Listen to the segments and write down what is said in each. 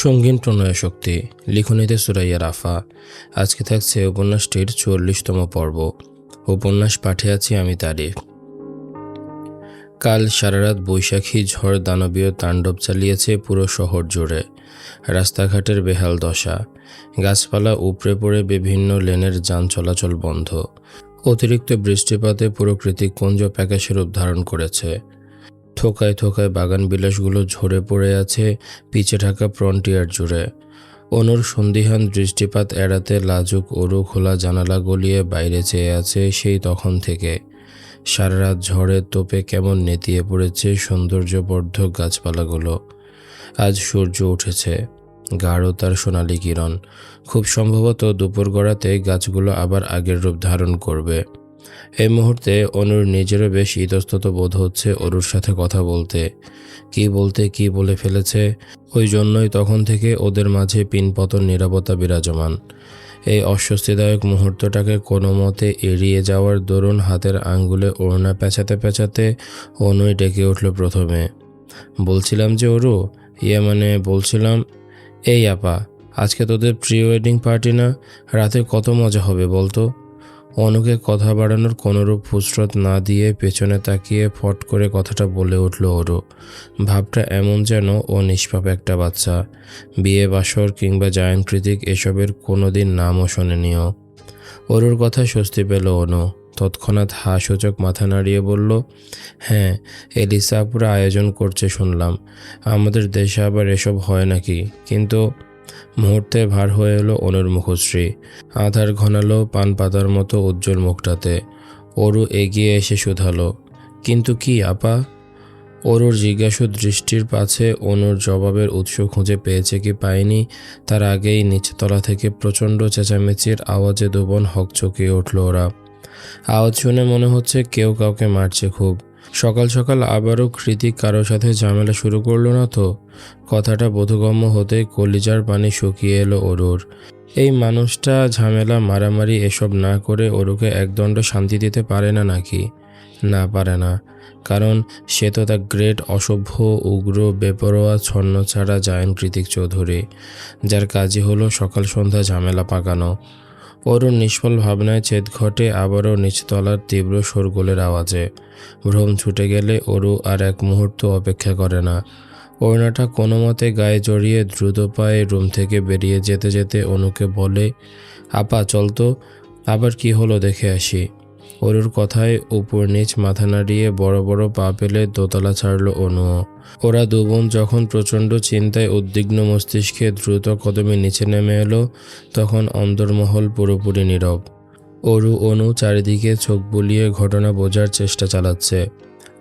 সঙ্গীন প্রণয় শক্তি লিখনীতে সুরাইয়া রাফা। আজকে থাকছে উপন্যাসটির ৪৪তম পর্ব। উপন্যাস পাঠে আছি আমি তারিফ। কাল সারারাত বৈশাখী ঝড় দানবীয় তাণ্ডব চালিয়েছে পুরো শহর জুড়ে। রাস্তাঘাটের বেহাল দশা, গাছপালা উপড়ে পড়ে বিভিন্ন লেনের যান চলাচল বন্ধ। অতিরিক্ত বৃষ্টিপাতে পুরো কৃতিকুঞ্জ প্যাকাশে রূপ ধারণ করেছে। থোকায় থোকায় বাগান বিলাসগুলো ঝরে পড়ে আছে পিছে ঢাকা ফ্রন্টিয়ার জুড়ে। অনুর সন্দিহান দৃষ্টিপাত এড়াতে লাজুক অরু খোলা জানালা গলিয়ে বাইরে চেয়ে আছে সেই তখন থেকে। সারা রাত ঝড়ের তোপে কেমন নেতিয়ে পড়েছে সৌন্দর্যবর্ধক গাছপালাগুলো। আজ সূর্য উঠেছে, গাঢ় তার সোনালি কিরণ। খুব সম্ভবত দুপুর গড়াতে গাছগুলো আবার আগের রূপ ধারণ করবে। এই মুহূর্তে অনুর নিজেরও বেশ ইতস্তত বোধ হচ্ছে অরুর সাথে কথা বলতে কি বলে ফেলেছে। ওই জন্যই তখন থেকে ওদের মাঝে পিনপতন নীরবতা বিরাজমান। এই অস্বস্তিদায়ক মুহূর্তটাকে কোনো মতে এড়িয়ে যাওয়ার দরুন হাতের আঙ্গুলে ওড়না পেঁচাতে পেঁচাতে অনুই ডেকে উঠল প্রথমে। বলছিলাম যে অরু, বলছিলাম, এই আপা, আজকে তোদের প্রি ওয়েডিং পার্টি না? রাতে কত মজা হবে বলতো? অনুকে কথা বাড়ানোর কোনোরূপ ফুসরত না দিয়ে পেছনে তাকিয়ে ফট করে কথাটা বলে উঠল অরু। ভাবটা এমন যেন ও নিষ্পাপ একটা বাচ্চা, বিয়ে বাসর কিংবা জায়ান্ত্রিক এসবের কোনোদিন নামও শোনেনিও। অরুর কথা স্বস্তি পেল অনু। তৎক্ষণাৎ হাসূচক মাথা নাড়িয়ে বলল, হ্যাঁ, এলিসা পুরো আয়োজন করছে শুনলাম। আমাদের দেশে আবার এসব হয় নাকি? কিন্তু মুহূর্তে ভার হয়ে এলো অনুর মুখশ্রী। আধার ঘনালো পান পাতার মতো উজ্জ্বল মুখটাতে। অরু এগিয়ে এসে শুধালো, কিন্তু কি আপা? অরুর জিজ্ঞাসু দৃষ্টির পাছে অনুর জবাবের উৎস খুঁজে পেয়েছে কি পায়নি তার আগেই নিচতলা থেকে প্রচণ্ড চেঁচামেচির আওয়াজে দুবন হকচকিয়ে উঠল ওরা। আওয়াজ শুনে মনে হচ্ছে কেউ কাউকে মারছে খুব। সকাল সকাল আবারও কৃতিক কারোর সাথে ঝামেলা শুরু করলো না তো? কথাটা বোধগম্য হতেই কলিজার পানি শুকিয়ে এলো অরুর। এই মানুষটা ঝামেলা মারামারি এসব না করে অরুকে একদণ্ড শান্তি দিতে পারে না নাকি? না, পারে না। কারণ সে তো দ্য গ্রেট অসভ্য উগ্র বেপরোয়া ছন্ন ছাড়া জায়ান কৃতিক চৌধুরী, যার কাজই হলো সকাল সন্ধ্যা ঝামেলা পাকানো। অরুর নিষ্ফল ভাবনায় ছেদ ঘটে আবারও নিচতলার তীব্র শোরগোলের আওয়াজে। ভ্রম ছুটে গেলে অরু আর এক মুহূর্ত অপেক্ষা করে না। ওড়নাটা কোনো মতে গায়ে জড়িয়ে দ্রুত পায়ে রুম থেকে বেরিয়ে যেতে যেতে অনুকে বলে, আপা চল তো, আবার কি হলো দেখে আসি। অরুর কথায় উপর নিচ মাথা নাড়িয়ে বড় বড় পা পেলে দোতলা ছাড়ল অনুও। ওরা দুবোন যখন প্রচণ্ড চিন্তায় উদ্বিগ্ন মস্তিষ্কে দ্রুত কদমে নিচে নেমে এলো, তখন অন্দরমহল পুরোপুরি নীরব। অরু অনু চারিদিকে চোখ বুলিয়ে ঘটনা বোঝার চেষ্টা চালাচ্ছে।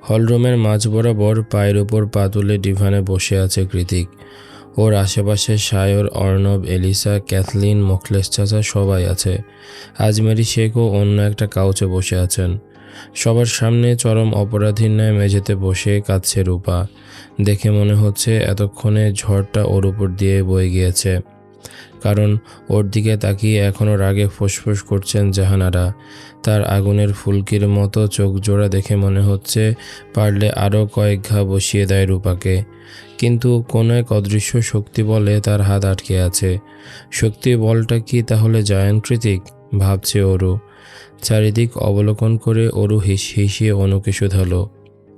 হলরুমের মাঝ বরাবর পায়ের উপর পা তুলে ডিভানে বসে আছে কৃতিক। ওর আশেপাশে সায়র, অর্ণব, এলিসা, ক্যাথলিন, মোখলেস চাচা সবাই আছে। আজমেরি শেখও অন্য একটা কাউচে বসে আছেন। সবার সামনে চরম অপরাধীর ন্যায় মেঝেতে বসে কাঁদছে রূপা। দেখে মনে হচ্ছে এতক্ষণে ঝড়টা ওর উপর দিয়ে বয়ে গিয়েছে। কারণ ওর দিকে তাকিয়ে এখনও রাগে ফোঁসফোঁস করছেন জাহানারা। তার আগুনের ফুলকির মতো চোখ জোড়া দেখে মনে হচ্ছে পারলে আরও কয়েক ঘা বসিয়ে দেয় রূপাকে। কিন্তু কোনো এক অদৃশ্য শক্তি বলে তার হাত আটকে আছে। শক্তি বলটা কি তাহলে জায়ান কৃতিক? ভাবছে অরু। চারিদিক অবলোকন করে অরু হিসিয়ে অনুকে শুধালো,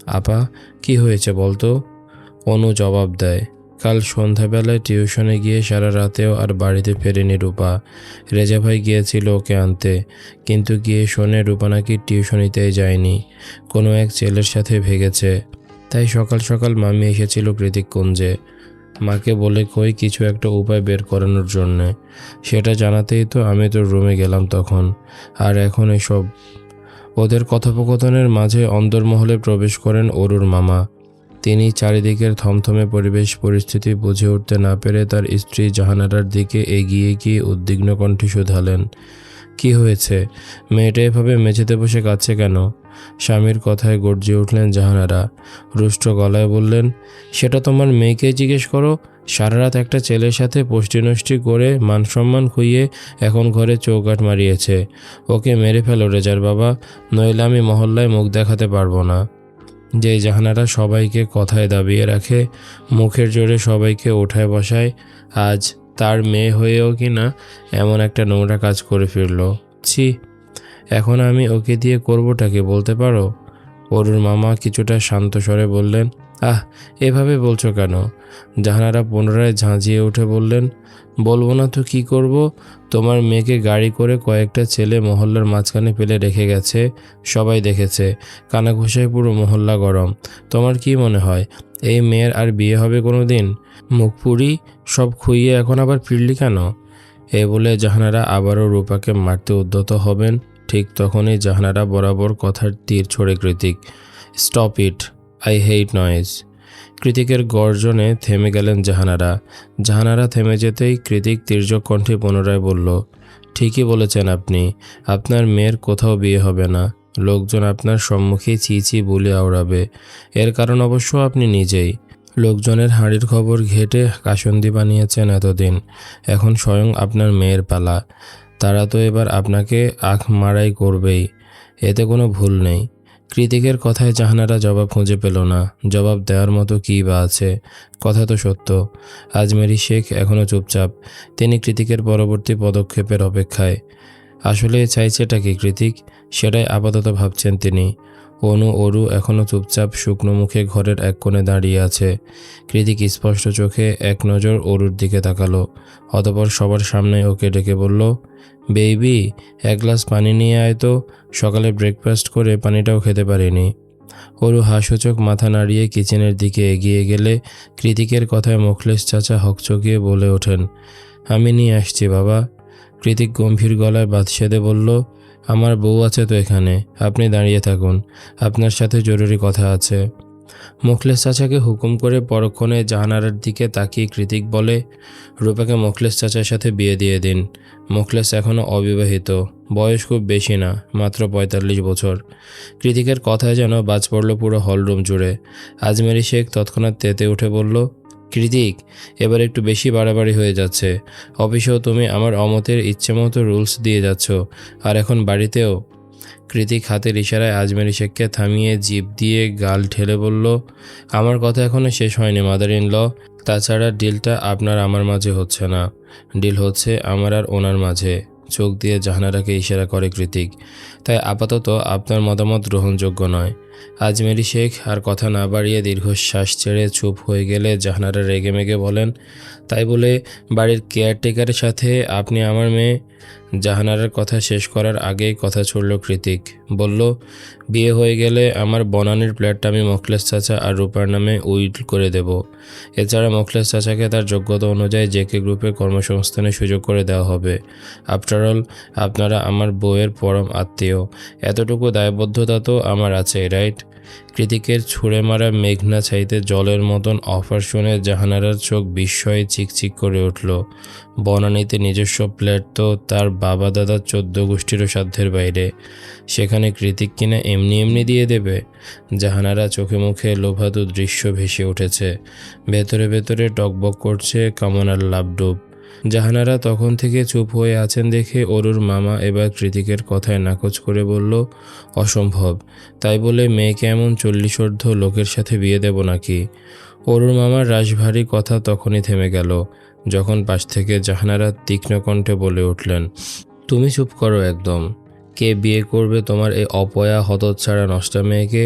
আপা কি হয়েছে বলতো? অনু জবাব দেয়, কাল সন্ধ্যাবেলায় টিউশনে গিয়ে সারা রাতেও আর বাড়িতে ফেরেনি রূপা। রেজা ভাই গিয়েছিল ওকে আনতে, কিন্তু গিয়ে শোনে রূপা নাকি টিউশনিতেই যায়নি, কোনো এক ছেলের সাথে ভেগেছে। তাই সকাল সকাল মামি এসেছিল কৃতিকুঞ্জে। মাকে বলে কই কিছু একটা উপায় বের করানোর জন্যে। সেটা জানাতেই তো আমি তোর রুমে গেলাম তখন। আর এখন এসব। ওদের কথোপকথনের মাঝে অন্দরমহলে প্রবেশ করেন অরুর মামা। তিনি চারিদিকের থমথমে পরিবেশ পরিস্থিতি বুঝে উঠতে না পেরে তার স্ত্রী জাহানারার দিকে এগিয়ে গিয়ে উদ্বিগ্ন কণ্ঠে শুধালেন, কি হয়েছে? মেয়েটা এভাবে মেঝেতে বসে কাঁদছে কেন? স্বামীর কথায় গর্জে উঠলেন জাহানারা। রুষ্ট গলায় বললেন, সেটা তোমার মেয়েকে জিজ্ঞেস করো। সারা রাত একটা ছেলের সাথে পোষ্টি করে মান সম্মান খুইয়ে এখন ঘরে চৌকাঠ মারিয়েছে। ওকে মেরে ফেলো রেজার বাবা, নইলে আমি মহল্লায় মুখ দেখাতে পারবো না। যে জাহানারা সবাইকে কথায় দাবিয়ে রাখে, মুখের জোরে সবাইকে ওঠায় বসায়, আজ তার মেয়ে হয়েও কিনা এমন একটা নোংরা কাজ করে ফিরল। ছি, এখন আমি ওকে দিয়ে করবোটাকে বলতে পারো? অরুর মামা কিছুটা শান্ত স্বরে বললেন। আহ, এভাবে বলছো কেন? জাহানারা পুনরায় ঝাঁঝিয়ে উঠে বললেন, বলবো না তো কি করব? তোমার মেয়েকে গাড়ি করে কয়েকটা ছেলে মহল্লার মাঝখানে ফেলে রেখে গেছে, সবাই দেখেছে, কানাঘুষায় পুরো মহল্লা গরম। তোমার কি মনে হয় এই মেয়ের আর বিয়ে হবে কোনো দিন? মুখ পুরি সব খুইয়ে এখন আবার ফিরলি কেন? এ বলে জাহানারা আবারও রূপাকে মারতে উদ্যত হবেন, ঠিক তখনই জাহানারা বরাবর কথার তীর ছোড়ে Kritik. Stop it, I hate noise. কৃতিকের গর্জনে থেমে গেলেন জাহানারা। জাহানারা থেমে যেতেই কৃতিক তির্যক কণ্ঠে পুনরায় বলল, ঠিকই বলেছেন আপনি, আপনার মেয়ের কোথাও বিয়ে হবে না। লোকজন আপনার সম্মুখে চি চি বলে আওড়াবে। এর কারণ অবশ্য আপনি নিজেই। লোকজনের হাঁড়ির খবর ঘেটে কাসুন্দি বানিয়েছেন এতদিন, এখন স্বয়ং আপনার মেয়ের পালা। তারা তো এবার আপনাকে আখ মারাই করবেই, এতে কোনো ভুল নেই। কৃতিকের কথায় জাহানারা জবাব খুঁজে পেল না। জবাব দেওয়ার মতো কী বা আছে? কথা তো সত্য। আজমেরি শেখ এখনও চুপচাপ। তিনি কৃতিকের পরবর্তী পদক্ষেপের অপেক্ষায়। আসলে চাইছেটা কি কৃতিক, সেটাই আপাতত ভাবছেন তিনি। অরু এখনও চুপচাপ শুকনো মুখে ঘরের এক কোণে দাঁড়িয়ে আছে। কৃতিক স্পষ্ট চোখে এক নজর অরুর দিকে তাকালো, অতপর সবার সামনে ওকে ডেকে বলল, বেবি, এক গ্লাস পানি নিয়ে আয় তো, সকালে ব্রেকফাস্ট করে পানিটাও খেতে পারিনি। অরু হাসূচক মাথা নাড়িয়ে কিচেনের দিকে এগিয়ে গেলে কৃতিকের কথায় মোখলেস চাচা হকচকিয়ে বলে ওঠেন, আমি নিয়ে আসছি বাবা। কৃতিক গম্ভীর গলায় বাদ সেধে বলল, আমার বউ আছে তো এখানে, আপনি দাঁড়িয়ে থাকুন, আপনার সাথে জরুরি কথা আছে। মোখলেস চাচাকে হুকুম করে পরক্ষণে জাহানারার দিকে তাকিয়ে কৃতিক বলে, রূপাকে মোখলেস চাচার সাথে বিয়ে দিয়ে দিন। মোখলেস এখনও অবিবাহিত, বয়স খুব বেশি না, মাত্র ৪৫ বছর। কৃতিকের কথায় যেন বাজ পড়ল পুরো হলরুম জুড়ে। আজমেরি শেখ তৎক্ষণাৎ তেতে উঠে বলল, কৃতিক, এবার একটু বেশি বাড়াবাড়ি হয়ে যাচ্ছে। অফিসেও তুমি আমার অমতের ইচ্ছে মতো রুলস দিয়ে যাচ্ছ, আর এখন বাড়িতেও। কৃতিক হাতের ইশারায় আজমেরি শেখকে থামিয়ে জিভ দিয়ে গাল ঠেলে বলল, আমার কথা এখনও শেষ হয়নি মাদার ইন ল। তাছাড়া ডিলটা আপনার আমার মাঝে হচ্ছে না, ডিল হচ্ছে আমার আর ওনার মাঝে। চোখ দিয়ে জাহানারাকে ইশারা করে কৃতিক, তাই আপাতত আপনার মতামত গ্রহণযোগ্য নয়। আজমেরি শেখ আর কথা না বাড়িয়ে দীর্ঘশ্বাস ছেড়ে চুপ হয়ে গেলে জাহানারা রেগেমেগে বলেন, তাই বলে বাড়ির কেয়ারটেকারের সাথে আপনি আমার মেয়ে? জাহানারার কথা শেষ করার আগেই কথা ছুড়ল কৃতিক, বলল, বিয়ে হয়ে গেলে আমার বনানীর ফ্ল্যাটটা আমি মোখলেস চাচা আর রূপার নামে উইল করে দেব। এছাড়া মোখলেস চাচাকে তার যোগ্যতা অনুযায়ী জেকে গ্রুপে কর্মসংস্থানের সুযোগ করে দেওয়া হবে। আফটারঅল আপনারা আমার বউয়ের পরম আত্মীয়, এতটুকু দায়বদ্ধতা তো আমার আছে, রাইট? কৃতিকের ছুঁড়ে মারা মেঘনা ছাইতে জলের মতন অফার শুনে জাহানারার চোখ বিস্ময়ে চিকচিক করে উঠল। বনানীতে নিজস্ব ফ্ল্যাট তো তার বাবা দাদা 14 গোষ্ঠীরও সাধ্যের বাইরে, সেখানে কৃতিক কিনা এমনি এমনি দিয়ে দেবে? জাহানারা চোখে মুখে লোভাতু দৃশ্য ভেসে উঠেছে, ভেতরে ভেতরে টকবক করছে কামনার লাভডুব। জাহানারা তখন থেকে চুপ হয়ে আছেন দেখে অরুর মামা এবার কৃতিকের কথায় নাকচ করে বলল, অসম্ভব, তাই বলে মেয়েকে এমন 40 লোকের সাথে বিয়ে দেব নাকি? অরুর মামার রাশভারী কথা তখনই থেমে গেল, যখন পাশ থেকে জাহানারা তীক্ষ্ণ কণ্ঠে বলে উঠলেন, তুমি চুপ করো একদম। কে বিয়ে করবে তোমার এই অপয়া হতচ্ছাড়া নষ্টা মেয়েকে?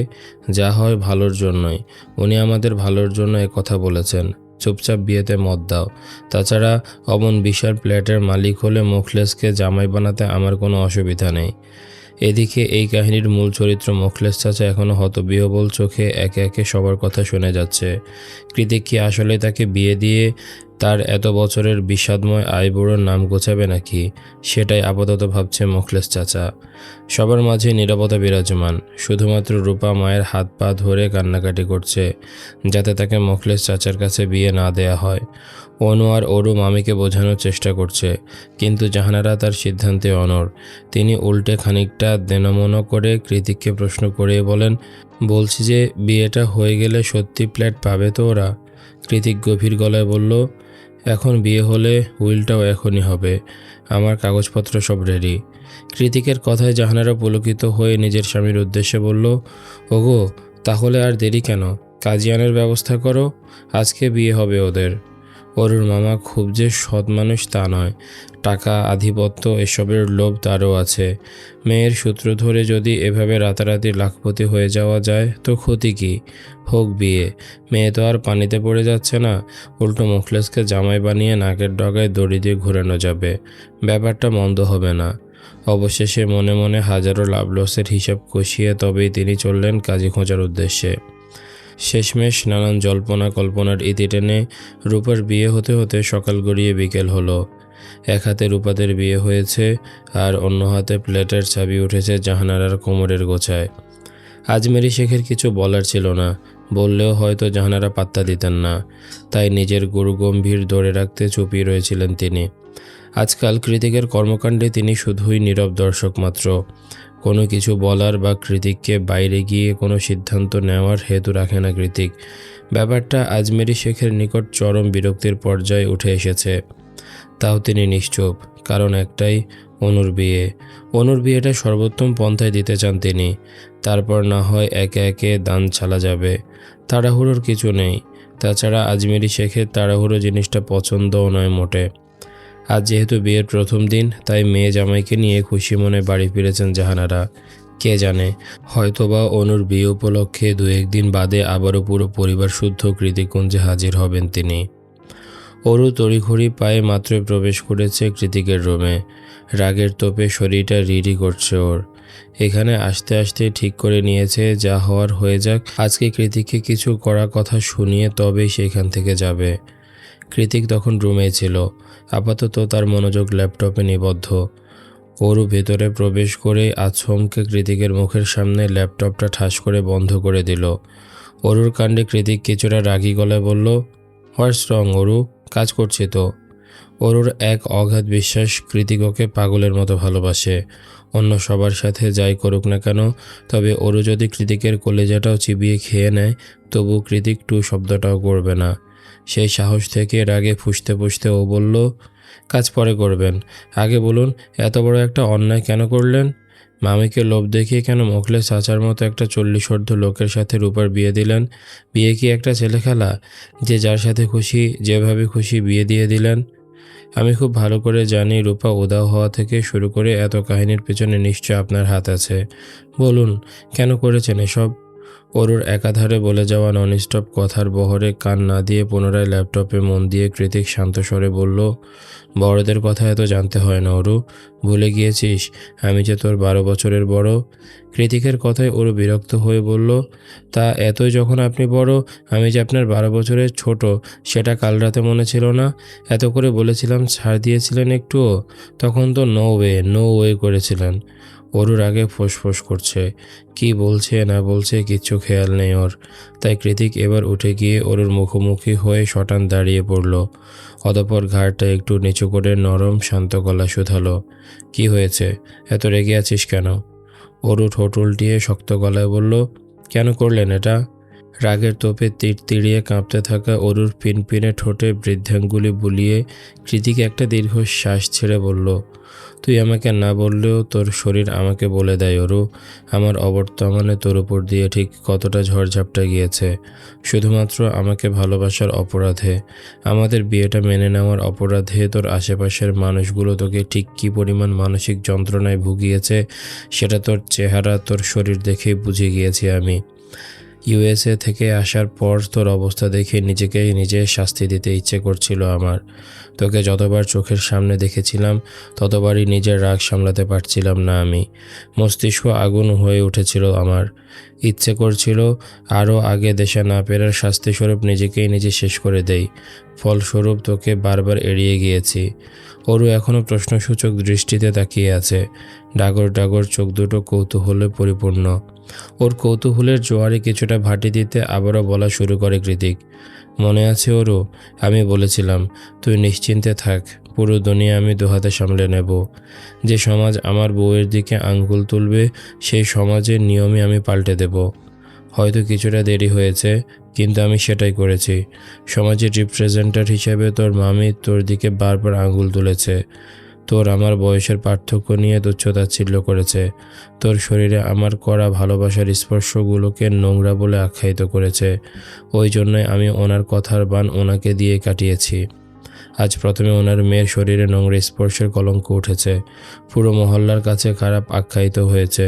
যা হয় ভালোর জন্যই, উনি আমাদের ভালোর জন্য কথা বলেছেন। চুপচাপ বিয়েতে মত দাও। তাছাড়া অমন বিশাল ফ্ল্যাটের মালিক হলে মোখলেসকে জামাই বানাতে আমার কোনো অসুবিধা নেই। এদিকে এই কাহিনীর মূল চরিত্র মোখলেস চাচা এখনও হতবিহ্বল চোখে একে একে সবার কথা শুনে যাচ্ছে। কৃতিক কি আসলে তাকে বিয়ে দিয়ে তার এত বছরের বিষাদময় আইবুড়োর নাম গোছাবে নাকি? সেটাই আপাতত ভাবছে মোখলেস চাচা। সবার মাঝে নীরবতা বিরাজমান, শুধুমাত্র রূপা মায়ের হাত পা ধরে কান্নাকাটি করছে, যাতে তাকে মোখলেস চাচার কাছে বিয়ে না দেয়া হয়। অনু আর অরু মামিকে বোঝানোর চেষ্টা করছে, কিন্তু জাহানারা তার সিদ্ধান্তে অনড়। তিনি উল্টে খানিকটা দেনমনো করে কৃতিককে প্রশ্ন করে বলেন, বলছি যে বিয়েটা হয়ে গেলে সত্যি ফ্ল্যাট পাবে তো ওরা? কৃতিক গভীর গলায় বলল, এখন বিয়ে হলে উইলটাও এখনই হবে, আমার কাগজপত্র সব রেডি। কৃতিকের কথায় জাহানারা পুলকিত হয়ে নিজের স্বামীর উদ্দেশ্যে বলল, ওগো, তাহলে আর দেরি কেন? কাজিয়ানের ব্যবস্থা করো, আজকে বিয়ে হবে ওদের। অরুর মামা খুব যে সৎ মানুষ তা নয়, টাকা আধিপত্য এসবের লোভ তারও আছে। মেয়ের সূত্র ধরে যদি এভাবে রাতারাতি লাখপতি হয়ে যাওয়া যায় তো ক্ষতি কি? হোক বিয়ে, মেয়ে তো আর পানিতে পড়ে যাচ্ছে না, উল্টো মুখলেসকে জামাই বানিয়ে নাকের ডগায় দড়ি দিয়ে ঘোরানো যাবে, ব্যাপারটা মন্দ হবে না। অবশেষে মনে মনে হাজারো লাভ লসের হিসাব কষিয়ে তবেই তিনি চললেন কাজী খোঁজার উদ্দেশ্যে। শেষমেশ নানান জল্পনা কল্পনার ইতি টেনে রূপার বিয়ে হতে হতে সকাল গড়িয়ে বিকেল হলো। এক হাতে রূপাদের বিয়ে হয়েছে আর অন্য হাতে প্লেটের চাবি উঠেছে জাহানারার কোমরের গোছায়। আজমেরি শেখের কিছু বলার ছিল না, বললেও হয়তো জাহানারা পাত্তা দিতেন না, তাই নিজের গুরু গম্ভীর ধরে রাখতে চুপিয়ে রয়েছিলেন তিনি। আজকাল কৃতিকের কর্মকাণ্ডে তিনি শুধুই নীরব দর্শক মাত্র, কোনো কিছু বলার বা কৃতিককে বাইরে গিয়ে কোনো সিদ্ধান্ত নেওয়ার হেতু রাখে না কৃতিক। ব্যাপারটা আজমেরি শেখের নিকট চরম বিরক্তির পর্যায়ে উঠে এসেছে। তাও তিনি নিশ্চুপ, কারণ একটাই, অনুর বিয়ে। অনুর বিয়েটা সর্বোত্তম পন্থায় দিতে চান তিনি, তারপর না হয় একে একে দান ছালা যাবে। তাড়াহুড়োর কিছু নেই, তাছাড়া আজমেরি শেখের তাড়াহুড়ো জিনিসটা পছন্দও নয় মোটে। আজ যেহেতু বিয়ের প্রথম দিন, তাই মেয়ে জামাইকে নিয়ে খুশি মনে বাড়ি ফিরেছেন জাহানারা। কে জানে, হয়তোবা অনুর বিয়ে উপলক্ষে দু একদিন বাদে আবারও পুরো পরিবার শুদ্ধ কৃতিকুঞ্জে হাজির হবেন তিনি। অরু তড়িঘড়ি পায়ে মাত্রই প্রবেশ করেছে কৃতিকের রুমে। রাগের তোপে শরীরটা রিরি করছে ওর। এখানে আসতে আসতে ঠিক করে নিয়েছে যা হওয়ার হয়ে যাক, আজকে কৃতিককে কিছু করা কথা শুনিয়ে তবেই সেখান থেকে যাবে। কৃতিক তখন রুমে ছিল, আপাতত তার মনোযোগ ল্যাপটপে নিবদ্ধ। অরু ভেতরে প্রবেশ করে আচমকে কৃতিকের মুখের সামনে ল্যাপটপটা ঠাস করে বন্ধ করে দিল। অরুর কাণ্ডে কৃতিক কিছুটা রাগী গলায় বলল, হোয়াটস রং অরু, কাজ করছি তো। অরুর এক অগাধ বিশ্বাস কৃতিক ওকে পাগলের মতো ভালোবাসে। অন্য সবার সাথে যাই করুক না কেন, তবে অরু যদি কৃতিকের কলেজাটাও চিবিয়ে খেয়ে নেয় তবু কৃতিক টু শব্দটাও করবে না। সেই সাহস থেকে রাগে ফুঁসতে ফুঁসতে ও বলল, কাজ পরে করবেন, আগে বলুন এত বড় একটা অন্যায় কেন করলেন? মামিকে লোভ দেখিয়ে কেন মোখলেস চাচার মতো একটা 40 লোকের সাথে রূপার বিয়ে দিলেন? বিয়ে কি একটা ছেলে খেলা যে যার সাথে খুশি যেভাবে খুশি বিয়ে দিয়ে দিলেন? আমি খুব ভালো করে জানি রূপা উধাও হওয়া থেকে শুরু করে এত কাহিনীর পেছনে নিশ্চয় আপনার হাত আছে। বলুন কেন করেছেন এসব? অরুর একাধারে বলে যাওয়া ননস্টপ কথার বহরে কান না দিয়ে পুনরায় ল্যাপটপে মন দিয়ে কৃতিক শান্ত স্বরে বলল, বড়দের কথা এত জানতে হয় না অরু, ভুলে গিয়েছিস আমি যে তোর 12 বছরের বড়? কৃতিকের কথায় অরু বিরক্ত হয়ে বলল, তা এতই যখন আপনি বড়, আমি যে আপনার 12 বছরের ছোট সেটা কাল রাতে মনে ছিল না? এত করে বলেছিলাম ছাড় দিয়েছিলেন একটুও? তখন তো নো ওয়ে করেছিলেন। অরুর আগে ফোঁস করছে, কি বলছে না বলছে কিচ্ছু খেয়াল নেই ওর। তাই কৃতিক এবার উঠে গিয়ে অরুর মুখোমুখি হয়ে শটান দাঁড়িয়ে পড়ল। অতঃপর ঘাড়টা একটু নিচু করে নরম শান্ত গলা শুধালো, কি হয়েছে, এত রেগে আছিস কেন? অরু ঠোঁট উল্টিয়ে শক্ত গলায় বলল, কেন করলেন এটা? রাগের তোপে তিড়িয়ে কাঁপতে থাকা অরুর পিনপিনে ঠোঁটে বৃদ্ধাঙ্গুলি বুলিয়ে কৃতিক একটা দীর্ঘ শ্বাস ছেড়ে বলল, তুই আমাকে না বললেও তোর শরীর আমাকে বলে দেয় অরু, আমার অবর্তমানে তোর উপর দিয়ে ঠিক কতটা ঝড়ঝাপটা গিয়েছে, শুধুমাত্র আমাকে ভালোবাসার অপরাধে, আমাদের বিয়েটা মেনে নেওয়ার অপরাধে তোর আশেপাশের মানুষগুলো তোকে ঠিক কী পরিমাণ মানসিক যন্ত্রণায় ভুগিয়েছে সেটা তোর চেহারা তোর শরীর দেখেই বুঝে গিয়েছি আমি। ইউএসএ থেকে আসার পর তোর অবস্থা দেখে নিজেকেই নিজে শাস্তি দিতে ইচ্ছে করছিল আমার। তোকে যতবার চোখের সামনে দেখেছিলাম ততবারই নিজের রাগ সামলাতে পারছিলাম না আমি। মস্তিষ্ক আগুন হয়ে উঠেছিল আমার। ইচ্ছে করছিল আরও আগে দেশে না ফেরার শাস্তিস্বরূপ নিজেকেই নিজে শেষ করে দেই। ফলস্বরূপ তোকে বারবার এড়িয়ে গিয়েছি। অরু এখনও প্রশ্নসূচক দৃষ্টিতে তাকিয়ে আছে। ডাগর চোখ দুটো কৌতূহলে পরিপূর্ণ। ওর কৌতূহলের জোয়ারে কিছুটা ভাটি দিতে আবারও বলা শুরু করে কৃতিক, মনে আছে অরু, আমি বলেছিলাম তুই নিশ্চিন্তে থাক, পুরো দুনিয়া আমি দুহাতে সামলে নেব। যে সমাজ আমার বউয়ের দিকে আঙ্গুল তুলবে সেই সমাজের নিয়মে আমি পাল্টে দেব। হয়তো কিছুটা দেরি হয়েছে, কিন্তু আমি সেটাই করেছি। সমাজের রিপ্রেজেন্টেটিভ হিসেবে তোর মামি তোর দিকে বারবার আঙ্গুল তুলেছে, তোর আমার বয়সের পার্থক্য নিয়ে তুচ্ছ-তাচ্ছিল্য করেছে। তোর শরীরে আমার করা ভালোবাসার স্পর্শগুলোকে নোংরা বলে আখ্যায়িত করেছে। ওই জন্যই আমি ওনার কথার বান ওনাকে দিয়ে কাটিয়েছি। আজ প্রথমে ওনার মেয়ের শরীরে নোংরা স্পর্শের কলঙ্ক উঠেছে, পুরো মহল্লার কাছে খারাপ আখ্যায়িত হয়েছে।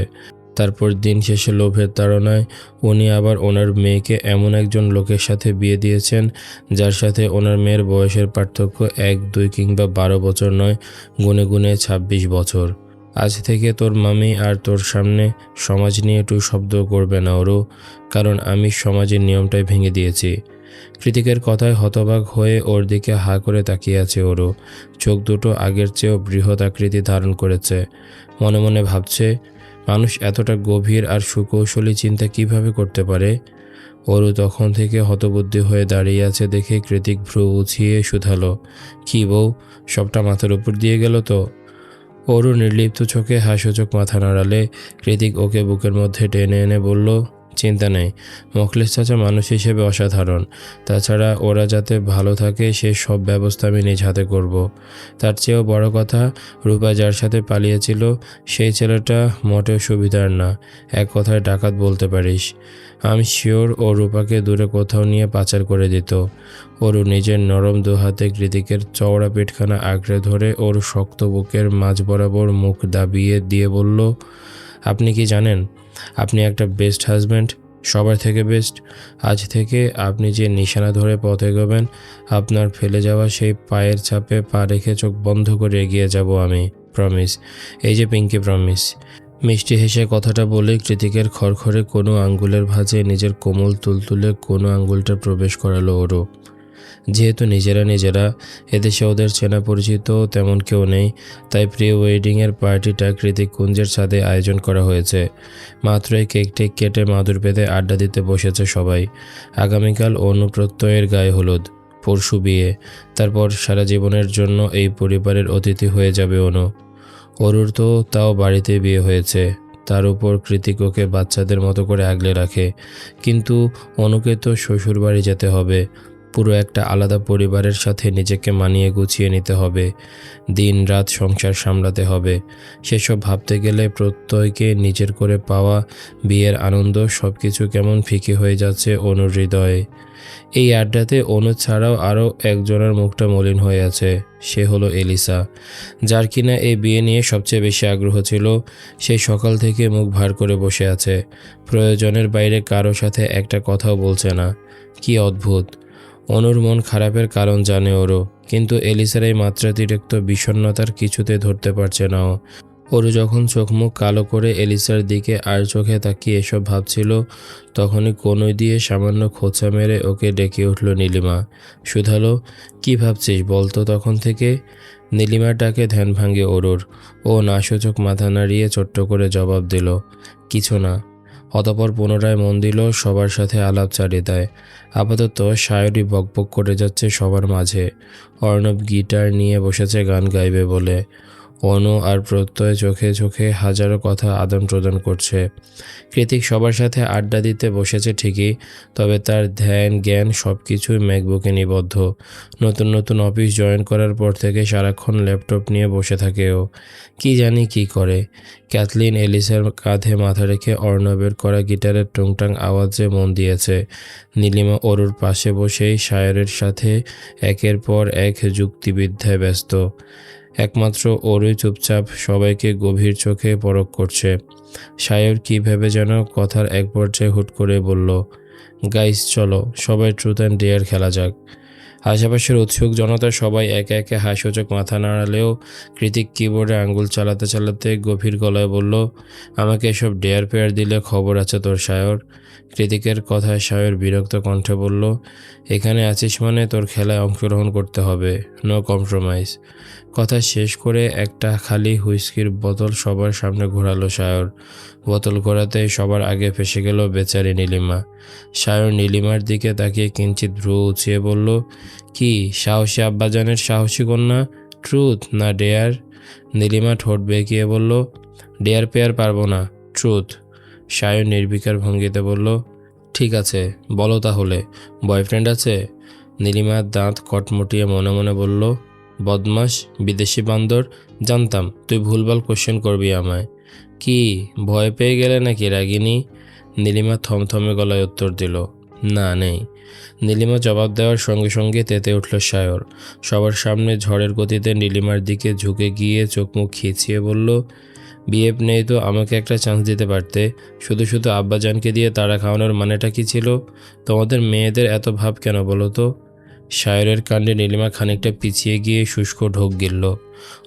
তারপর দিন শেষে লোভের তাড়নায় উনি আবার ওনার মেয়েকে এমন একজন লোকের সাথে বিয়ে দিয়েছেন যার সাথে ওনার মেয়ের বয়সের পার্থক্য 1, 2 কিংবা 12 বছর নয়, গুনে গুনে 26 বছর। আজ থেকে তোর মামি আর তোর সামনে সমাজ নিয়ে টু শব্দ করবে না ওরও, কারণ আমি সমাজের নিয়মটাই ভেঙে দিয়েছি। কৃতিকের কথায় হতবাক হয়ে ওর দিকে হা করে তাকিয়ে আছে ওরও। চোখ দুটো আগের চেয়েও বৃহৎ আকৃতি ধারণ করেছে। মনে মনে ভাবছে, মানুষ এতটা গভীর আর সুকৌশলী চিন্তা কিভাবে করতে পারে। ওরও তখন থেকে হতবুদ্ধি হয়ে দাঁড়িয়ে আছে দেখে কৃতিক ভ্রু উছিয়ে শুধালো, কি বউ, সবটা মাথার উপর দিয়ে গেল তো? ওরও নির্লিপ্ত চোখে হাস্যচোখ মাথা নাড়ালে কৃতিক ওকে বুকের মধ্যে টেনে এনে বলল, চিন্তা নেই, মোখলেস চাচা মানুষ হিসেবে অসাধারণ। তাছাড়া ওরা যাতে ভালো থাকে সে সব ব্যবস্থা আমি নিজ হাতে করব। তার চেয়েও বড় কথা, রূপা যার সাথে পালিয়েছিল সেই ছেলেটা মোটেও সুবিধার না, এক কথায় ডাকাত বলতে পারিস। আমি শিওর ও রূপাকে দূরে কোথাও নিয়ে পাচার করে দিত। ওরও নিজের নরম দুহাতে কৃতিকের চওড়া পেটখানা আঁকড়ে ধরে ওর শক্ত বুকের মাঝ বরাবর মুখ দাবিয়ে দিয়ে বলল, আপনি কি জানেন আপনি একটা বেস্ট হাজব্যান্ড, সবার থেকে বেস্ট। আজ থেকে আপনি যে নিশানা ধরে পথ এগোবেন, আপনার ফেলে যাওয়া সেই পায়ের চাপে পা রেখে চোখ বন্ধ করে এগিয়ে যাব আমি, প্রমিস। এই যে পিঙ্কি, প্রমিস। মিষ্টি হেসে কথাটা বলে কৃতিকের খড়খড়ে কোনো আঙ্গুলের ভাঁজে নিজের কোমল তুলতুলে কোনো আঙ্গুলটা প্রবেশ করালো ওরও। যেহেতু নিজেরা এদেশে ওদের চেনা পরিচিত তেমন কেউ নেই, তাই প্রি ওয়েডিংয়ের পার্টিটা কৃতিক কুঞ্জের ছাদে আয়োজন করা হয়েছে। মাত্রই কেক টেক কেটে মাদুর পেতে আড্ডা দিতে বসেছে সবাই। আগামীকাল অনুপ্রত্যয়ের গায়ে হলুদ, পরশু বিয়ে, তারপর সারা জীবনের জন্য এই পরিবারের অতিথি হয়ে যাবে অনু। অরুর তো তাও বাড়িতে বিয়ে হয়েছে, তার উপর কৃতিক ওকে বাচ্চাদের মতো করে আগলে রাখে। কিন্তু অনুকে তো শ্বশুর বাড়ি যেতে হবে, পুরো একটা আলাদা পরিবারের সাথে নিজেকে মানিয়ে গুছিয়ে নিতে হবে, দিন রাত সংসার সামলাতে হবে। সেসব ভাবতে গেলে প্রত্যয়কে নিজের করে পাওয়া বিয়ের আনন্দ সব কিছু কেমন ফিকে হয়ে যাচ্ছে অনুর হৃদয়ে। এই আড্ডাতে অনু ছাড়াও আরও একজনের মুখটা মলিন হয়ে আছে, সে হলো এলিসা, যার কিনা এই বিয়ে নিয়ে সবচেয়ে বেশি আগ্রহ ছিল। সেই সকাল থেকে মুখ ভার করে বসে আছে, প্রয়োজনের বাইরে কারো সাথে একটা কথাও বলছে না। কি অদ্ভুত! অনুর মন খারাপের কারণ জানে ওরও, কিন্তু এলিসার এই মাত্রাতিরিক্ত বিষণ্ণতার কিছুতে ধরতে পারছে না ও। ওরও যখন চোখ মুখ কালো করে এলিসার দিকে আর চোখে তাকিয়ে এসব ভাবছিল, তখনই কনুই দিয়ে সামান্য খোঁচা মেরে ওকে ডেকে উঠল নীলিমা। শুধালো, কি ভাবছিস বলতো তখন থেকে? নীলিমার ডাকে ধ্যান ভাঙে ওরুর। ও নাসূচক মাথা নাড়িয়ে ছোট্ট করে জবাব দিল, কিছু না। অতঃপর পুনরায় মন দিল সবার সাথে আলাপচারিতায়। আপাতত শায়রি বকবক করে যাচ্ছে সবার মাঝে। অর্ণব গিটার নিয়ে বসেছে গান গাইবে বলে। অনু আর প্রত্যয় চোখে চোখে হাজারো কথা আদান প্রদান করছে। কৃতিক সবার সাথে আড্ডা দিতে বসেছে ঠিকই, তবে তার ধ্যান জ্ঞান সব কিছুই ম্যাকবুকে নিবদ্ধ। নতুন নতুন অফিস জয়েন করার পর থেকে সারাক্ষণ ল্যাপটপ নিয়ে বসে থাকে ও। কি জানি কি করে। ক্যাথলিন এলিসার কাঁধে মাথা রেখে অর্ণবের করা গিটারের টুংটাং আওয়াজে মন দিয়েছে। নীলিমা অরুর পাশে বসেই শায়রের সাথে একের পর এক যুক্তিবিদ্যায় ব্যস্ত। একমাত্র ওরই চুপচাপ সবাইকে গভীর চোখে পরখ করছে। শায়র কি ভেবে যেন কথার এক পর্যায়ে হুট করে বলল, গাইস চলো সবাই ট্রুথ অ্যান্ড ডেয়ার খেলা যাক। আশেপাশের উৎসুক জনতা সবাই একে একে হাস্যচোখ মাথা নাড়ালেও কৃতিক কিবোর্ডে আঙ্গুল চালাতে চালাতে গভীর গলায় বলল, আমাকে এসব ডেয়ার পেয়ার দিলে খবর আছে তোর শায়র। কৃতিকের কথায় শায়র বিরক্ত কণ্ঠে বলল, এখানে আছিস মানে তোর খেলায় অংশগ্রহণ করতে হবে, নো কম্প্রোমাইজ। কথা শেষ করে একটা খালি হুইস্কির বোতল সবার সামনে ঘোরালো শায়র। বোতল ঘোরাতেই সবার আগে ফেসে গেল বেচারি নীলিমা। শায়র নীলিমার দিকে তাকিয়ে কিঞ্চিত ভ্রু উঁচিয়ে বলল, কি সাহসী আব্বাজানের সাহসী কন্যা, ট্রুথ না ডেয়ার? নীলিমা ঠোঁট বেঁকিয়ে বলল, ডেয়ার পেয়ার পারবো না, ট্রুথ। শায়র নির্বিকার ভঙ্গিতে বলল, ঠিক আছে বলো তাহলে, বয়ফ্রেন্ড আছে? নীলিমার দাঁত কটমটিয়ে মনে মনে বলল, বদমাস, বিদেশি বান্দর, জানতাম তুই ভুলভাল কোশ্চেন করবি আমায়। কি ভয় পেয়ে গেলে নাকি রাগিনী? নীলিমা থমথমে গলায় উত্তর দিল, না নেই। নীলিমা জবাব দেওয়ার সঙ্গে সঙ্গে তেতে উঠল সায়র। সবার সামনে ঝড়ের গতিতে নীলিমার দিকে ঝুঁকে গিয়ে চোখ মুখ খিচিয়ে বলল, বিএফ নেই তো আমাকে একটা চান্স দিতে পারতে। শুধু শুধু আব্বাজানকে দিয়ে তাড়া খাওয়ানোর মানেটা কি ছিল? তোমাদের মেয়েদের এত ভাব কেন বলো তো? সায়রের কাণ্ডে নীলিমা খানিকটা পিছিয়ে গিয়ে শুষ্ক ঢোক গিলল।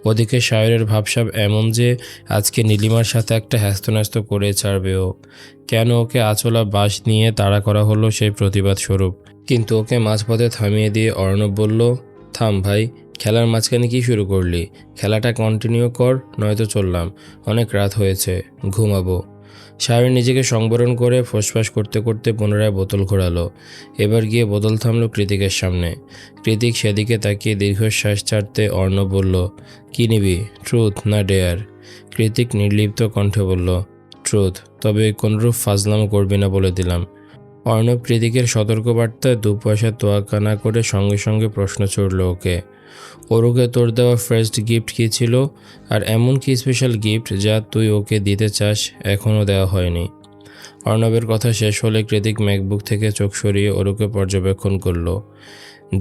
ওদিকে সায়রের ভাবসাব এমন যে আজকে নীলিমার সাথে একটা হ্যাস্তন্যাস্ত করে ছাড়বে ও। কেন ওকে আঁচলা বাঁশ নিয়ে তাড়া করা হলো সেই প্রতিবাদ স্বরূপ। কিন্তু ওকে মাঝপথে থামিয়ে দিয়ে অর্ণব বলল, থাম ভাই, খেলার মাঝখানে কি শুরু করলি? খেলাটা কন্টিনিউ কর, নয়তো চললাম। অনেক রাত হয়েছে, ঘুমাবো। সায়র নিজেকে সংবরণ করে ফোঁসফাস করতে করতে পুনরায় বোতল ঘোরালো। এবার গিয়ে বোতল থামলো কৃতিকের সামনে। কৃতিক সেদিকে তাকিয়ে দীর্ঘশ্বাস ছাড়তে অর্ণব বলল, কি নিবি, ট্রুথ না ডেয়ার? কৃতিক নির্লিপ্ত কণ্ঠে বলল, ট্রুথ, তবে কোনরূপ ফাজলামো করবি না বলে দিলাম। অর্ণব কৃতিকের সতর্কবার্তায় দু পয়সা তোয়াক্কা না করে সঙ্গে সঙ্গে প্রশ্ন ছুড়ল ওকে, ওরুকে তোর দেওয়া ফার্স্ট গিফট কী ছিল? আর এমন কি স্পেশাল গিফট যা তুই ওকে দিতে চাস এখনও দেওয়া হয়নি? অর্ণবের কথা শেষ হলে কৃতিক ম্যাকবুক থেকে চোখ সরিয়ে ওরুকে পর্যবেক্ষণ করল,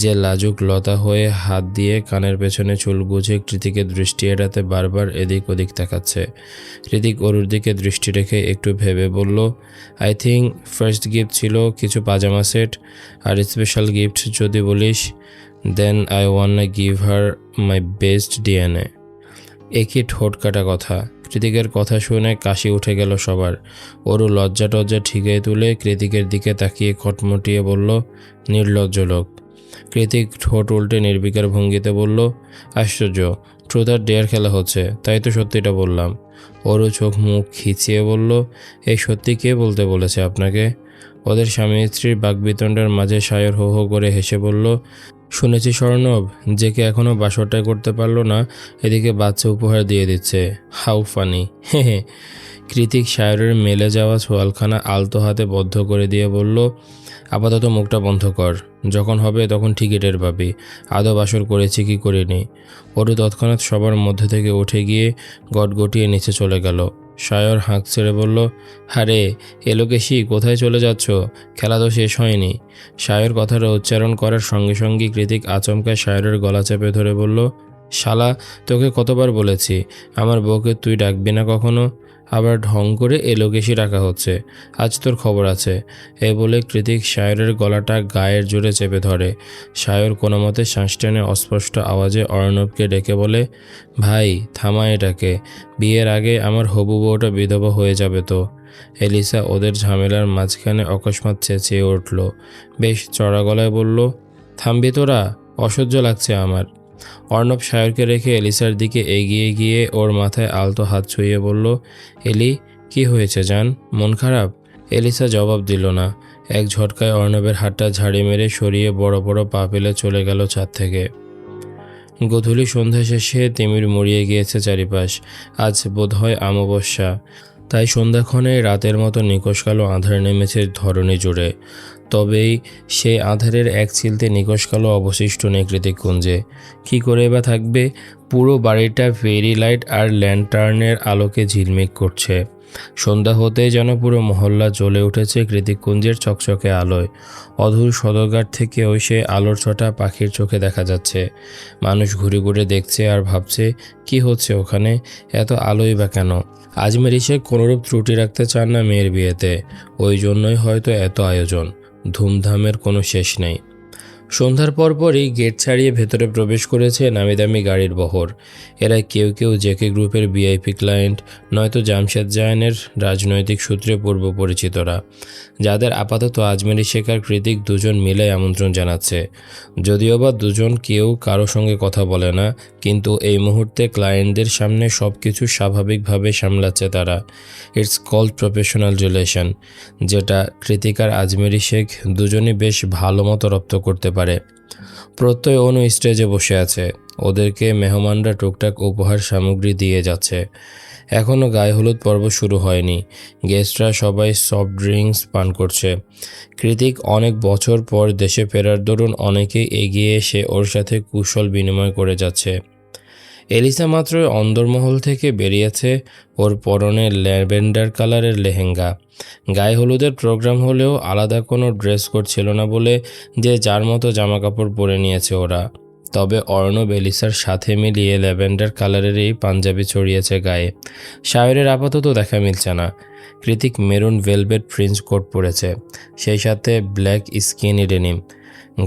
যে লাজুক লতা হয়ে হাত দিয়ে কানের পেছনে চুল গুজে কৃতিকের দৃষ্টি এড়াতে বারবার এদিক ওদিক তাকাচ্ছে। কৃতিক ওরুর দিকে দৃষ্টি রেখে একটু ভেবে বলল, আই থিঙ্ক ফার্স্ট গিফট ছিল কিছু পাজামা সেট। আর স্পেশাল গিফট যদি বলিস, then I wanna give her my best DNA. একই ঠোঁট কাটা কথা। কৃতিকের কথা শুনে কাশি উঠে গেল সবার। ওরু লজ্জা টজ্জা ঠিকই তুলে কৃতিকের দিকে তাকিয়ে খটমটিয়ে বলল, নির্লজ্জ লোক। কৃতিক ঠোঁট উল্টে নির্বিকার ভঙ্গিতে বলল, আশ্চর্য, ট্রুথ আর ডেয়ার খেলা হচ্ছে, তাই তো সত্যিটা বললাম। ওরু চোখ মুখ খিচিয়ে বলল, এই সত্যি কে বলতে বলেছে আপনাকে? ওদের স্বামী স্ত্রীর বাকবিতণ্ডার মাঝে সায়র হো হো করে হেসে বলল, শুনেছি স্বর্ণব জেকে এখনও বাসরটাই করতে পারলো না, এদিকে বাচ্চা উপহার দিয়ে দিচ্ছে। হাউ ফানি, হে হে। কৃতিক সায়রের মেলে যাওয়া ছোয়ালখানা আলতো হাতে বদ্ধ করে দিয়ে বলল, আপাতত মুখটা বন্ধ কর, যখন হবে তখন ঠিকই টের পাবি আদৌ বাসর করেছি কি করিনি। ওরু তৎক্ষণাৎ সবার মধ্যে থেকে উঠে গিয়ে গটগটিয়ে নিচে চলে গেল। সায়র হাঁক ছেড়ে বলল, আরে এলোকেশি, কোথায় চলে যাচ্ছ? খেলা তো শেষ হয়নি। সায়র কথাটা উচ্চারণ করার সঙ্গে সঙ্গে কৃতিক আচমকা সায়রের গলা চেপে ধরে বলল, শালা, তোকে কতবার বলেছি আমার বউকে তুই ডাকবি না কখনো, আবার ঢং করে এলোকেশি ডাকা হচ্ছে, আজ তোর খবর আছে। এ বলে কৃতিক সায়রের গলাটা গায়ের জোরে চেপে ধরে। সায়র কোনো মতে শ্বাস টেনে অস্পষ্ট আওয়াজে অর্ণবকে ডেকে বলে, ভাই থামা এটাকে, বিয়ের আগে আমার হবু বউটা বিধবা হয়ে যাবে তো। এলিসা ওদের ঝামেলার মাঝখানে অকস্মাৎ চেঁচিয়ে উঠল, বেশ চড়া গলায় বলল, থামবি তোরা, অসহ্য লাগছে আমার। অর্ণব সায়রকে রেখে এলিসার দিকে এগিয়ে গিয়ে ওর মাথায় আলতো হাত ছুঁয়ে বলল, এলি, কি হয়েছে জান, মন খারাপ? এলিসা জবাব দিল না। এক ঝটকায় অর্ণবের হাতটা ঝাড়ি মেরে সরিয়ে বড় বড় পা ফেলে চলে গেল ছাদ থেকে। গোধূলি সন্ধ্যা শেষে তিমির মুড়িয়ে গিয়েছে চারিপাশ। আজ বোধহয় অমাবস্যা, তাই সন্ধ্যাক্ষণে রাতের মতো নিকষ কালো আঁধার নেমেছে ধরণী জুড়ে। তবেই সেই আঁধারের এক চিলতে নিকষ কালো অবশিষ্ট নেই কৃতিককুঞ্জে। কী করে বা থাকবে? পুরো বাড়িটা ফেরি লাইট আর ল্যান্টার্নের আলোকে ঝিলমিক করছে। সন্ধ্যা হতেই যেন পুরো মহল্লা জ্বলে উঠেছে কৃতিককুঞ্জের চকচকে আলোয়। অধূর সদরঘাট থেকেও সে আলোর ছটা পাখির চোখে দেখা যাচ্ছে। মানুষ ঘুরে ঘুরে দেখছে আর ভাবছে, কি হচ্ছে ওখানে, এত আলোই বা কেন? আজমেরি শেখ কোনোরূপ ত্রুটি রাখতে চান না মেয়ের বিয়েতে, ওই জন্যই হয়তো এত আয়োজন, ধুমধামের কোনো শেষ নেই। সন্ধ্যার পরপরই গেট ছাড়িয়ে ভেতরে প্রবেশ করেছে নামিদামি গাড়ির বহর। এরা কেউ কেউ জেকে গ্রুপের ভিআইপি ক্লায়েন্ট, নয়তো জামশেদ জায়ানের রাজনৈতিক সূত্রে পূর্ব পরিচিতরা, যাদের আপাতত আজমেরি শেখ আর কৃতিক দুজন মিলে আমন্ত্রণ জানাচ্ছে। যদিও বা দুজন কেউ কারো সঙ্গে কথা বলে না, কিন্তু এই মুহূর্তে ক্লায়েন্টদের সামনে সব কিছু স্বাভাবিকভাবে সামলাচ্ছে তারা। ইটস কল্ড প্রফেশনাল রিলেশন, যেটা কৃতিক আর আজমেরি শেখ দুজনই বেশ ভালো মতো রপ্ত করতে পারে। প্রত্যয় অনু স্টেজে বসে আছে। ওদেরকে মেহমানরা টুকটাক উপহার সামগ্রী দিয়ে যাচ্ছে। এখনও গায়ে হলুদ পর্ব শুরু হয়নি। গেস্টরা সবাই সফট ড্রিঙ্কস পান করছে। কৃতিক অনেক বছর পর দেশে ফেরার দরুন অনেকেই এগিয়ে এসে ওর সাথে কুশল বিনিময় করে যাচ্ছে। এলিসা মাত্রই অন্দরমহল থেকে বেরিয়েছে। ওর পরনে ল্যাভেন্ডার কালারের লেহেঙ্গা। গায়ে হলুদের প্রোগ্রাম হলেও আলাদা কোনো ড্রেস কোড ছিল না বলে যে যার মতো জামা কাপড় পরে নিয়েছে ওরা। তবে অর্ণব এলিসার সাথে মিলিয়ে ল্যাভেন্ডার কালারেরই পাঞ্জাবি ছড়িয়েছে গায়ে। শায়রের আপাতত দেখা মিলছে না। Kritik maroon velvet fringe coat পরেছে, সেই সাথে ব্ল্যাক স্কিনি ডেনিম।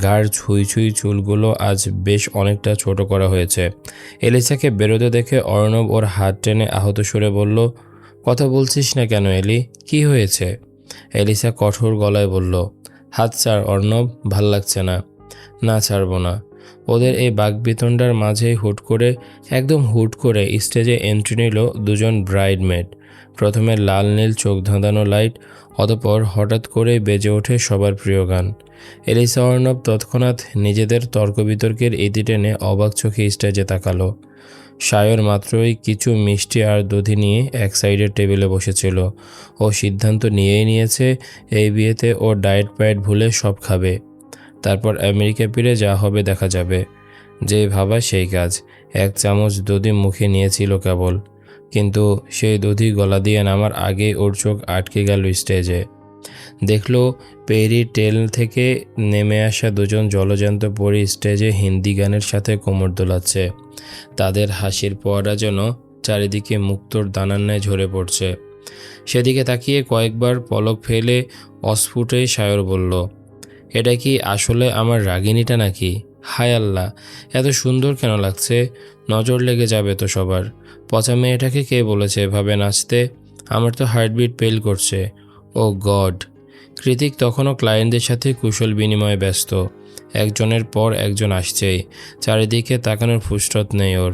ঘাড় ছুঁই ছুঁই চুলগুলো আজ বেশ অনেকটা ছোট করা হয়েছে। এলিসাকে বেরোতে দেখে অর্ণব ওর হাত টেনে আহত সুরে বলল, কথা বলছিস না কেন এলি, কি হয়েছে? এলিসা কঠোর গলায় বলল, হাত ছাড় অর্ণব, ভাল লাগছে না। না, ছাড়বো না। ওদের এই বাকবিতণ্ডার মাঝেই একদম হুট করে স্টেজে এন্ট্রি নিল দুজন ব্রাইডমেড। প্রথমে লাল নীল চোখ ধাঁধানো লাইট, অতঃপর হঠাৎ করেই বেজে ওঠে সবার প্রিয় গান। এলিসা অর্ণব তৎক্ষণাৎ নিজেদের তর্ক বিতর্কের ইতি টেনে অবাক চোখে স্টেজে তাকালো। শায়র মাত্রই কিছু মিষ্টি আর দধি নিয়ে এক সাইডের টেবিলে বসেছিল। ও সিদ্ধান্ত নিয়েই নিয়েছে এই বিয়েতে ও ডায়েট পায়েট ভুলে সব খাবে। তারপর আমেরিকা ফিরে যা হবে দেখা যাবে। যেই ভাবা সেই কাজ। এক চামচ দধি মুখে নিয়েছিল কেবল, কিন্তু সেই দধি গলা দিয়ে নামার আগেই ওর চোখ আটকে গেল স্টেজে। দেখল পেরি টেল থেকে নেমে আসা দুজন জলজ্যান্ত পরী স্টেজে হিন্দি গানের সাথে কোমর দোলাচ্ছে। তাদের হাসির ফোয়ারা যেন চারিদিকে মুক্তোর দানার ন্যায় ঝরে পড়ছে। সেদিকে তাকিয়ে কয়েকবার পলক ফেলে অস্ফুটেই শায়র বলল, এটা কি আসলে আমার রাগিনীটা নাকি? হায় আল্লাহ, এত সুন্দর কেন লাগছে? নজর লেগে যাবে তো সবার। পচা মেয়েটাকে কে বলেছে এভাবে নাচতে? আমার তো হার্টবিট ফেল করছে। ও গড! কৃতিক তখনও ক্লায়েন্টদের সাথে কুশল বিনিময়ে ব্যস্ত। একজনের পর একজন আসছেই। চারিদিকে তাকানোর ফুসরত নেই ওর,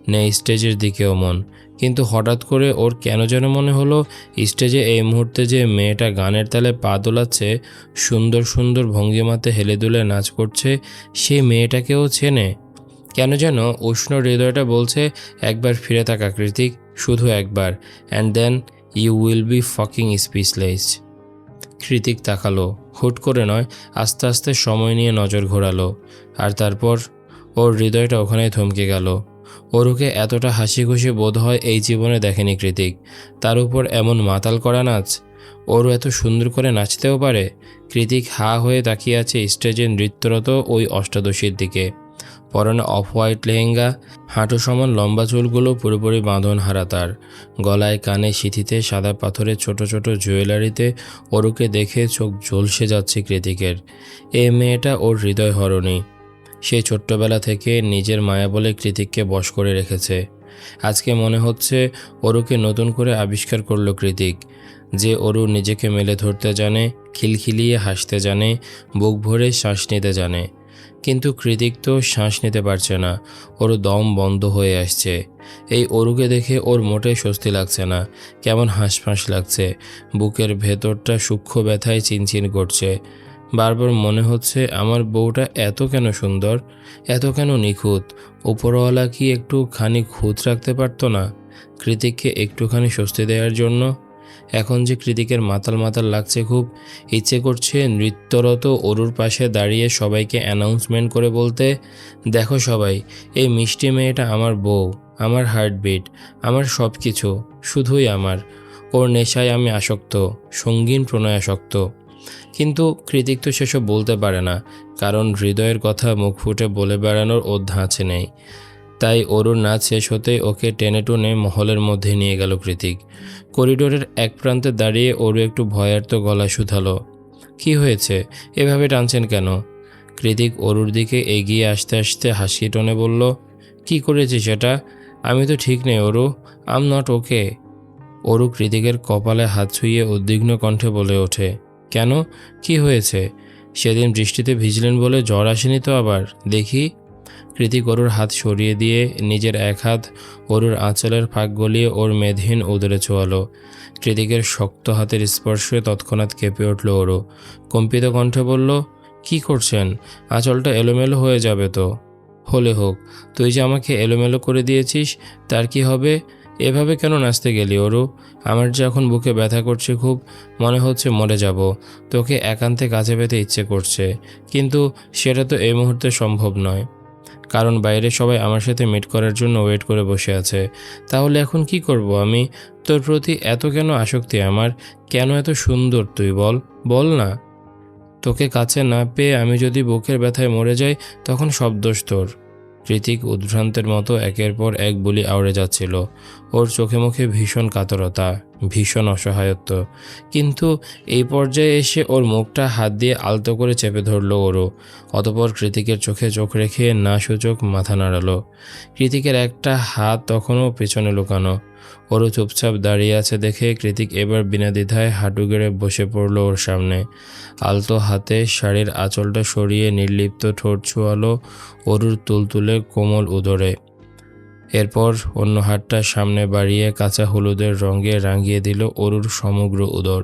নেই স্টেজের দিকেও মন। কিন্তু হঠাৎ করে ওর কেন যেন মনে হলো স্টেজে এই মুহূর্তে যে মেয়েটা গানের তালে পা দোলাচ্ছে, সুন্দর সুন্দর ভঙ্গিমাতে হেলে দুলে নাচ করছে, সেই মেয়েটাকেও চেনে। কেন যেন উষ্ণ হৃদয়টা বলছে, একবার ফিরে তাকা কৃতিক, শুধু একবার, and then you will be fucking speechless. Kritik তাকালো, হুট করে নয়, আস্তে আস্তে সময় নিয়ে নজর ঘোরালো। আর তারপর ওর হৃদয়টা ওখানেই থমকে গেল। ওরুকে এতটা হাসি খুশি বোধ হয় এই জীবনে দেখেনি কৃতিক। তার উপর এমন মাতাল করা নাচ। ওরও এত সুন্দর করে নাচতেও পারে। কৃতিক হা হয়ে তাকিয়ে আছে স্টেজে নৃত্যরত ওই অষ্টাদশীর দিকে। পরনে অফ হোয়াইট লেহেঙ্গা, হাঁটু সমান লম্বা চুলগুলো পুরোপুরি বাঁধন হারা তার। গলায় কানে সিঁথিতে সাদা পাথরের ছোট ছোট জুয়েলারিতে ওরুকে দেখে চোখ ঝলসে যাচ্ছে কৃতিকের। এই মেয়েটা ওর হৃদয় হরণী। সেই ছোট্টবেলা থেকে নিজের মায়া বলে কৃতিককে বশ করে রেখেছে। আজকে মনে হচ্ছে ওরুকে নতুন করে আবিষ্কার করলো কৃতিক। যে ওরু নিজেকে মেলে ধরতে জানে, খিলখিলিয়ে হাসতে জানে, বুক ভরে শ্বাস নিতে জানে। কিন্তু কৃতিক তো শ্বাস নিতে পারছে না, ওর দম বন্ধ হয়ে আসছে। এই অরুকে দেখে ওর মোটেই স্বস্তি লাগছে না, কেমন হাঁসফাঁস লাগছে। বুকের ভেতরটা সূক্ষ্ম ব্যথায় চিনচিন করছে। বারবার মনে হচ্ছে আমার বউটা এত কেন সুন্দর, এত কেন নিখুঁত। উপরওয়ালা কি একটু খানি খুঁত রাখতে পারতো না কৃতিককে একটুখানি স্বস্তি দেওয়ার জন্য? এখন যে কৃতিকের মাতাল মাতাল লাগছে, খুব ইচ্ছে করছে নৃত্যরত অরুর পাশে দাঁড়িয়ে সবাইকে অ্যানাউন্সমেন্ট করে বলতে, দেখো সবাই, এই মিষ্টি মেয়েটা আমার বউ, আমার হার্টবিট, আমার সব কিছু, শুধুই আমার। ওর নেশায় আমি আসক্ত, সঙ্গীন প্রণয়াসক্ত। কিন্তু কৃতিক তো সেসব বলতে পারে না, কারণ হৃদয়ের কথা মুখ ফুটে বলে বেড়ানোর ওর ধাঁচে নেই। তাই অরুর নাচ শেষ হতেই ওকে টেনে টুনে মহলের মধ্যে নিয়ে গেল কৃতিক। করিডোরের এক প্রান্তে দাঁড়িয়ে অরু একটু ভয়ার্ত গলা শুধালো, কি হয়েছে, এভাবে টানছেন কেন? কৃতিক অরুর দিকে এগিয়ে আসতে আসতে হাসি টোনে বলল, কি করেছি সেটা? আমি তো ঠিক নেই অরু, আম নট ওকে। অরু কৃতিকের কপালে হাত ছুঁয়ে উদ্বিগ্ন কণ্ঠে বলে ওঠে, কেন, কি হয়েছে? সেদিন বৃষ্টিতে ভিজলেন বলে জ্বর আসেনি তো আবার? দেখি। কৃতিক অরুর হাত সরিয়ে দিয়ে নিজের এক হাত অরুর আঁচলের ফাঁক গলিয়ে ওর মেদহীন উদরে ছোঁয়ালো। কৃতিকের শক্ত হাতের স্পর্শে তৎক্ষণাৎ কেঁপে উঠল অরু। কম্পিত কণ্ঠে বলল, কি করছেন? আঁচলটা এলোমেলো হয়ে যাবে তো। হলে হোক, তুই যে আমাকে এলোমেলো করে দিয়েছিস তার কি হবে? এভাবে কেন নাচতে গেলি অরু? আমার যে এখন বুকে ব্যথা করছে খুব, মনে হচ্ছে মরে যাব। তোকে একান্তে কাছে পেতে ইচ্ছে করছে, কিন্তু সেটা তো এই মুহূর্তে সম্ভব নয়, কারণ বাইরে সবাই আমার সাথে মিট করার জন্য ওয়েট করে বসে আছে। তাহলে এখন কি করব আমি? তোর প্রতি এত কেন আসক্তি আমার? কেন এত সুন্দর তুই? বল, বল না। তোকে কাছে না পেয়ে আমি যদি বুকের ব্যথায় মরে যাই, তখন সব দোষ তোর। কৃতিক উদ্ভ্রান্তের মতো একের পর এক বুলি আউড়ে যাচ্ছিল। ওর চোখে মুখে ভীষণ কাতরতা, ভীষণ অসহায়ত্ব। কিন্তু এই পর্যায়ে এসে ওর মুখটা হাত দিয়ে আলতো করে চেপে ধরল ওরও। অতপর কৃতিকের চোখে চোখ রেখে না সূচক মাথা নাড়ালো। কৃতিকের একটা হাত তখনও পেছনে লুকানো। ওরও চুপচাপ দাঁড়িয়ে আছে দেখে কৃতিক এবার বিনা দ্বিধায় হাঁটু গেড়ে বসে পড়ল ওর সামনে। আলতো হাতে শাড়ির আঁচলটা সরিয়ে নির্লিপ্ত ঠোঁট ছোঁয়ালো অরুর তুলতুলে কোমল উদরে। এরপর অন্য হাতটা সামনে বাড়িয়ে কাঁচা হলুদের রঙে রাঙিয়ে দিল অরুর সমগ্র উদর।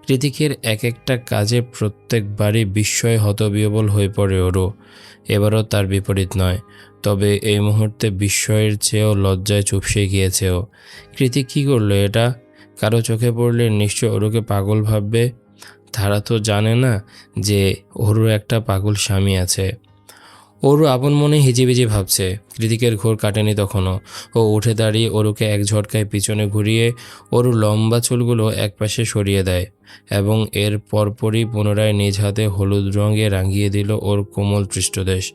কৃতিকের এক একটা কাজে প্রত্যেকবারই বিস্ময় হতবিহ্বল হয়ে পড়ে অরু। এবারও তার বিপরীত নয়, তবে এই মুহূর্তে বিস্ময়ের চেয়েও লজ্জায় চুপসে গিয়েছেও। কৃতিক কী করলো এটা? কারো চোখে পড়লে নিশ্চয় অরুকে পাগল ভাববে। তারা তো জানে না যে অরুর একটা পাগল স্বামী আছে। অরু আপন মনে হিজিবিজি ভাবছে। কৃতিকের ঘোর কাটেনি তখনও। ও উঠে দাঁড়িয়ে অরুকে এক ঝটকায় পিছনে ঘুরিয়ে অরুর লম্বা চুলগুলো একপাশে সরিয়ে দেয় এবং এর পরপরই পুনরায় নিজ হাতে হলুদ রঙে রাঙিয়ে দিল ওর কোমল পৃষ্ঠদেশ।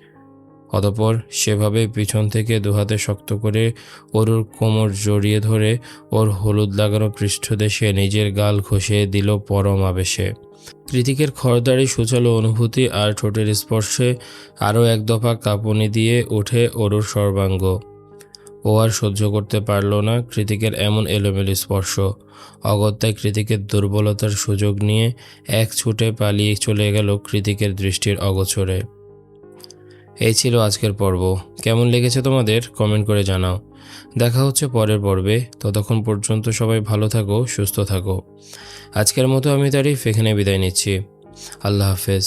অতপর সেভাবে পিছন থেকে দুহাতে শক্ত করে অরুর কোমর জড়িয়ে ধরে ওর হলুদ লাগানো পৃষ্ঠদেশে নিজের গাল ঘষে দিল পরম আবেশে। কৃতিকের খড়দাড়ি সূচালো অনুভূতি আর ঠোঁটের স্পর্শে আরও এক দফা কাঁপুনি দিয়ে ওঠে অরুর সর্বাঙ্গ। ও আর সহ্য করতে পারল না কৃতিকের এমন এলোমেলো স্পর্শ। অগত্যায় কৃতিকের দুর্বলতার সুযোগ নিয়ে এক ছুটে পালিয়ে চলে গেল কৃতিকের দৃষ্টির অগোচরে। এই ছিল আজকের পর্ব। কেমন লেগেছে তোমাদের কমেন্ট করে জানাও। দেখা হচ্ছে পরের পর্বে। ততক্ষণ পর্যন্ত সবাই ভালো থাকো, সুস্থ থাকো। আজকের মতো আমি তারিফ এখানে বিদায় নিচ্ছি। আল্লাহ হাফেজ।